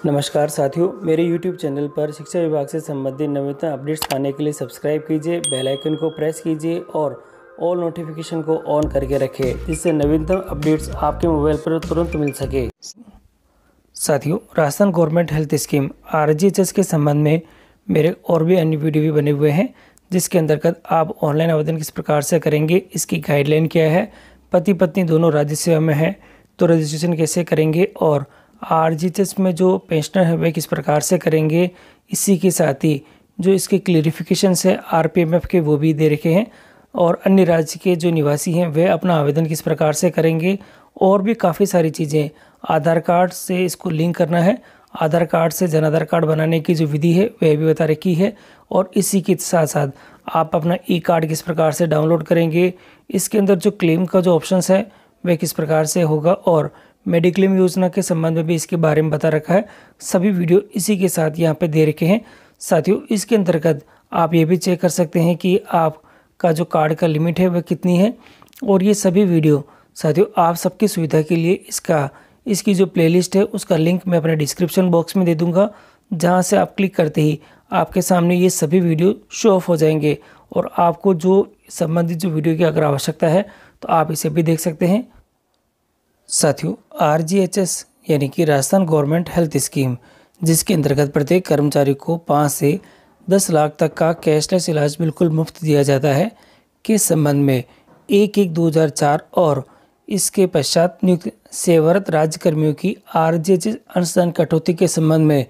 नमस्कार साथियों, मेरे YouTube चैनल पर शिक्षा विभाग से संबंधित नवीनतम अपडेट्स पाने के लिए सब्सक्राइब कीजिए, बेल आइकन को प्रेस कीजिए और ऑल नोटिफिकेशन को ऑन करके रखें, जिससे नवीनतम अपडेट्स आपके मोबाइल पर तुरंत मिल सके। साथियों, Rajasthan government health scheme RGHS के संबंध में मेरे और भी अन्य वीडियो भी बने हुए हैं, जिसके अंतर्गत आप ऑनलाइन आवेदन किस प्रकार से करेंगे, इसकी गाइडलाइन क्या है, पति पत्नी दोनों राज्य सेवा में है तो रजिस्ट्रेशन कैसे करेंगे और RGHS में जो पेंशनर है वे किस प्रकार से करेंगे। इसी के साथ ही जो इसके क्लेरिफिकेशन है RPMF के वो भी दे रखे हैं और अन्य राज्य के जो निवासी हैं वे अपना आवेदन किस प्रकार से करेंगे और भी काफ़ी सारी चीज़ें। आधार कार्ड से इसको लिंक करना है, आधार कार्ड से जन आधार कार्ड बनाने की जो विधि है वह भी बता रखी है और इसी के साथ साथ आप अपना कार्ड किस प्रकार से डाउनलोड करेंगे, इसके अंदर जो क्लेम का जो ऑप्शंस है वह किस प्रकार से होगा और मेडिक्लेम योजना के संबंध में भी इसके बारे में बता रखा है। सभी वीडियो इसी के साथ यहाँ पे दे रखे हैं। साथियों, इसके अंतर्गत आप ये भी चेक कर सकते हैं कि आपका जो कार्ड का लिमिट है वह कितनी है और ये सभी वीडियो साथियों आप सबकी सुविधा के लिए इसकी जो प्लेलिस्ट है उसका लिंक मैं अपने डिस्क्रिप्शन बॉक्स में दे दूँगा, जहाँ से आप क्लिक करते ही आपके सामने ये सभी वीडियो शो ऑफ हो जाएंगे और आपको जो संबंधित जो वीडियो की अगर आवश्यकता है तो आप इसे भी देख सकते हैं। साथियों, RGHS यानी कि राजस्थान गवर्नमेंट हेल्थ स्कीम, जिसके अंतर्गत प्रत्येक कर्मचारी को 5 से 10 लाख तक का कैशलेस इलाज बिल्कुल मुफ्त दिया जाता है, के संबंध में 1/1/2004 और इसके पश्चात नियुक्त सेवारत राज्यकर्मियों की RGHS अंशदान कटौती के संबंध में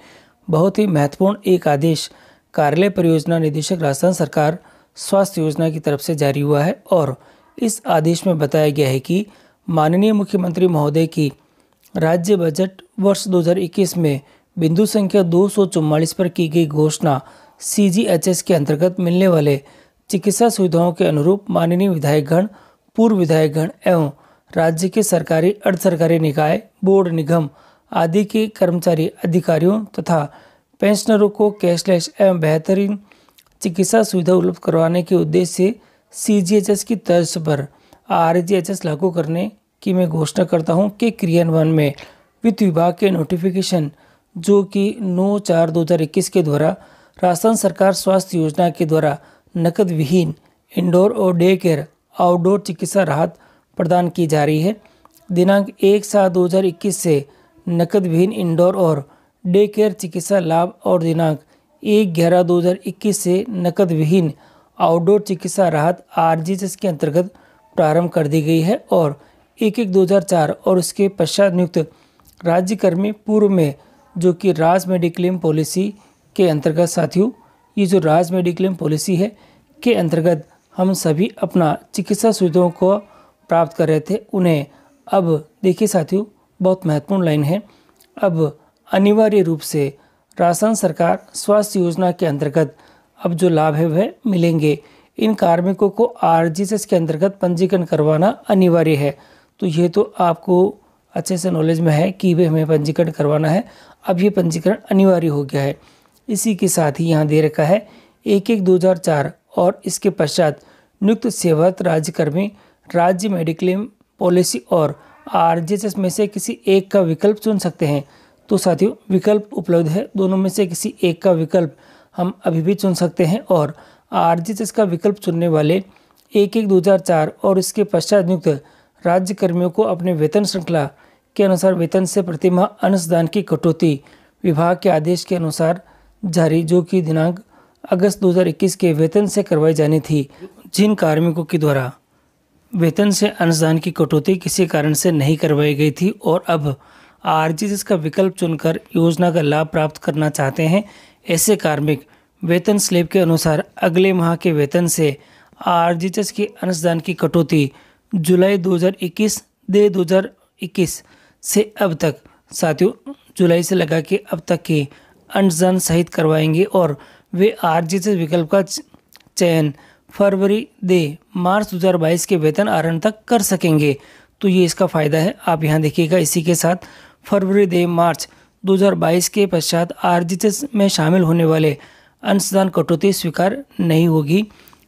बहुत ही महत्वपूर्ण एक आदेश कार्यालय परियोजना निदेशक राजस्थान सरकार स्वास्थ्य योजना की तरफ से जारी हुआ है और इस आदेश में बताया गया है कि माननीय मुख्यमंत्री महोदय की राज्य बजट वर्ष 2021 में बिंदु संख्या 244 पर की गई घोषणा CGHS के अंतर्गत मिलने वाले चिकित्सा सुविधाओं के अनुरूप माननीय विधायकगण, पूर्व विधायकगण एवं राज्य के सरकारी अर्ध सरकारी निकाय, बोर्ड, निगम आदि के कर्मचारी, अधिकारियों तथा पेंशनरों को कैशलेस एवं बेहतरीन चिकित्सा सुविधा उपलब्ध करवाने के उद्देश्य से CGHS की तर्ज पर RGHS लागू करने की मैं घोषणा करता हूं कि क्रियान्वयन में वित्त विभाग के नोटिफिकेशन जो कि 9/4/2021 के द्वारा राजस्थान सरकार स्वास्थ्य योजना के द्वारा नकद विहीन इंडोर और डे केयर आउटडोर चिकित्सा राहत प्रदान की जा रही है। दिनांक 1/7/2021 से नकद विहीन इंडोर और डे केयर चिकित्सा लाभ और दिनांक 1/11/2021 से नकद विहीन आउटडोर चिकित्सा राहत RGHS के अंतर्गत प्रारंभ कर दी गई है और 1/1/2004 और उसके पश्चात नियुक्त राज्यकर्मी पूर्व में जो कि राज मेडिक्लेम पॉलिसी के अंतर्गत, साथियों ये जो राज मेडिक्लेम पॉलिसी है के अंतर्गत हम सभी अपना चिकित्सा सुविधाओं को प्राप्त कर रहे थे, उन्हें अब देखिए साथियों बहुत महत्वपूर्ण लाइन है, अब अनिवार्य रूप से राजस्थान सरकार स्वास्थ्य योजना के अंतर्गत अब जो लाभ है वह मिलेंगे। इन कार्मिकों को RGHS के अंतर्गत पंजीकरण करवाना अनिवार्य है। तो ये तो आपको अच्छे से नॉलेज में है कि वे हमें पंजीकरण करवाना है, अब ये पंजीकरण अनिवार्य हो गया है। इसी के साथ ही यहाँ दे रखा है 1/1/2004 और इसके पश्चात नियुक्त सेवारत राज्यकर्मी राज्य मेडिक्लेम पॉलिसी और RGHS में से किसी एक का विकल्प चुन सकते हैं। तो साथियों विकल्प उपलब्ध है, दोनों में से किसी एक का विकल्प हम अभी भी चुन सकते हैं और RGHS का विकल्प चुनने वाले 1/1/2004 और इसके पश्चात नियुक्त राज्य कर्मियों को अपने वेतन श्रृंखला के अनुसार वेतन से प्रतिमाह अंशदान की कटौती विभाग के आदेश के अनुसार जारी, जो कि दिनांक अगस्त 2021 के वेतन से करवाई जानी थी। जिन कार्मिकों के द्वारा वेतन से अंशदान की कटौती किसी कारण से नहीं करवाई गई थी और अब RGHS का विकल्प चुनकर योजना का लाभ प्राप्त करना चाहते हैं, ऐसे कार्मिक वेतन स्लेब के अनुसार अगले माह के वेतन से RGHS के अंशदान की कटौती जुलाई 2021 से अब तक, साथियों जुलाई से लगा के अब तक के अंशदान सहित करवाएंगे और वे RGHS विकल्प का चयन फरवरी मार्च 2022 के वेतन आहरण तक कर सकेंगे। तो ये इसका फ़ायदा है, आप यहाँ देखिएगा। इसी के साथ फरवरी मार्च 2022 के पश्चात RGHS में शामिल होने वाले अंशदान कटौती स्वीकार नहीं होगी।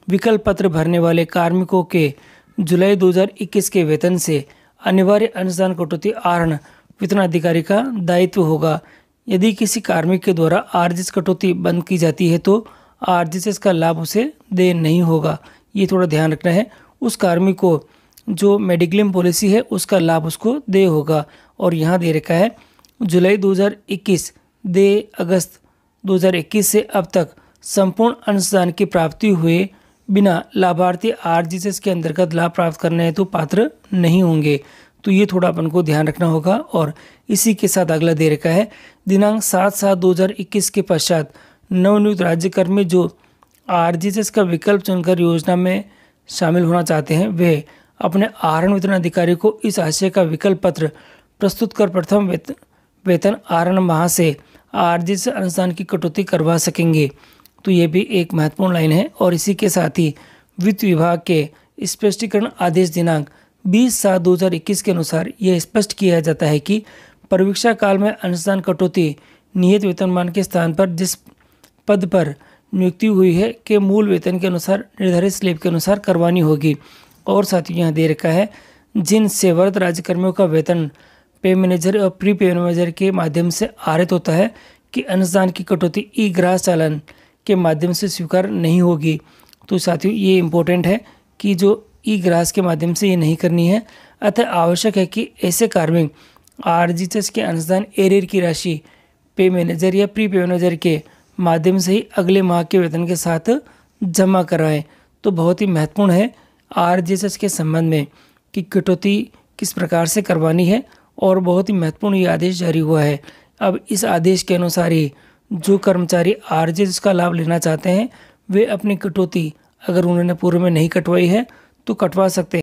विकल्प पत्र भरने वाले कार्मिकों के जुलाई 2021 के वेतन से अनिवार्य अंशदान कटौती आहरण वितरण अधिकारी का दायित्व होगा। यदि किसी कार्मिक के द्वारा आरजीएस कटौती बंद की जाती है तो आरजीएस का लाभ उसे दे नहीं होगा। ये थोड़ा ध्यान रखना है। उस कार्मिक को जो मेडिक्लेम पॉलिसी है उसका लाभ उसको दे होगा। और यहाँ दे रखा है जुलाई 2021 दे अगस्त 2021 से अब तक संपूर्ण अंशदान की प्राप्ति हुए बिना लाभार्थी आरजीएस के अंतर्गत लाभ प्राप्त करने हेतु पात्र नहीं होंगे। तो ये थोड़ा अपन को ध्यान रखना होगा। और इसी के साथ अगला दे रखा है दिनांक 7/7/2021 के पश्चात नवनियुक्त राज्यकर्मी जो आरजीएस का विकल्प चुनकर योजना में शामिल होना चाहते हैं वे अपने आहरण वितरण अधिकारी को इस आशय का विकल्प पत्र प्रस्तुत कर प्रथम वेतन आहरण माह से आरजीएस अनुदान की कटौती करवा सकेंगे। तो ये भी एक महत्वपूर्ण लाइन है। और इसी के साथ ही वित्त विभाग के स्पष्टीकरण आदेश दिनांक 20/7/2021 के अनुसार यह स्पष्ट किया जाता है कि परीक्षा काल में अनुदान कटौती नियत वेतनमान के स्थान पर जिस पद पर नियुक्ति हुई है के मूल वेतन के अनुसार निर्धारित स्लैब के अनुसार करवानी होगी। और साथ ही यहाँ दे रखा है जिन सेवारत राज्यकर्मियों का वेतन पे मैनेजर और प्री पे मैनेजर के माध्यम से आरित होता है कि अनुदान की कटौती ई ग्राहक चालान के माध्यम से स्वीकार नहीं होगी। तो साथियों ये इम्पोर्टेंट है कि जो ई ग्राहक के माध्यम से ये नहीं करनी है। अतः आवश्यक है कि ऐसे कार्मिक आरजीएस के अनुदान एरियर की राशि पे मैनेजर या प्री पे मैनेजर के माध्यम से ही अगले माह के वेतन के साथ जमा कराएं। तो बहुत ही महत्वपूर्ण है आरजीएस के संबंध में कि कटौती किस प्रकार से करवानी है। और बहुत ही महत्वपूर्ण ये आदेश जारी हुआ है। अब इस आदेश के अनुसार ही जो कर्मचारी आरजीएस का लाभ लेना चाहते हैं वे अपनी कटौती अगर उन्होंने पूर्व में नहीं कटवाई है तो कटवा सकते हैं।